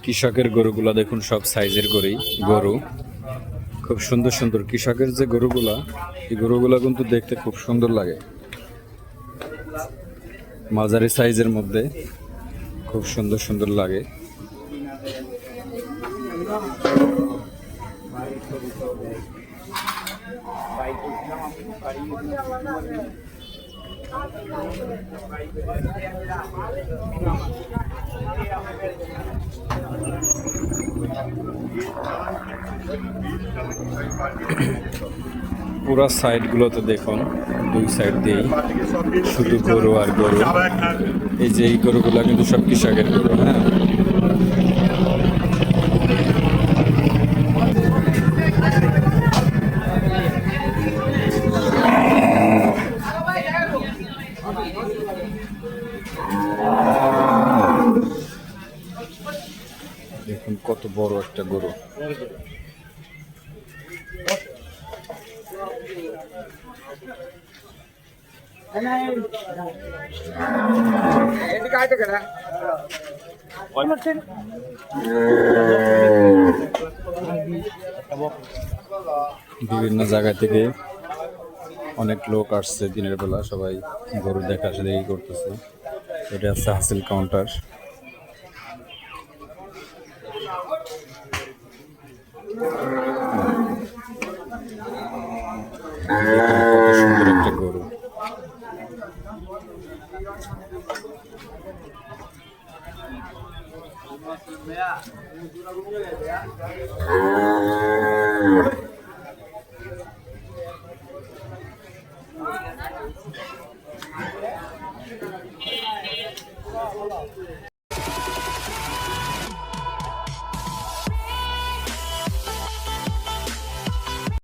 কৃষকের গরুগুলা দেখুন, সব সাইজের গরু, খুব সুন্দর সুন্দর। কৃষকের যে গরুগুলা, এই গরুগুলা কিন্তু দেখতে খুব সুন্দর লাগে, মাঝারি সাইজের মধ্যে খুব সুন্দর সুন্দর লাগে। পুরা সাইড গুলোতে দেখুন, দুই সাইড দিয়ে শুধু গরু আর গরু। এই যে এই গরুগুলা কিন্তু সব কৃষকের গরু। হ্যাঁ, দেখুন কত বড় একটা গরু। বিভিন্ন জায়গা থেকে অনেক লোক আসছে দিনের বেলা, সবাই গরু দেখি করতেছে। এটা হচ্ছে হাসিল কাউন্টার। কত সুন্দর একটা গরু।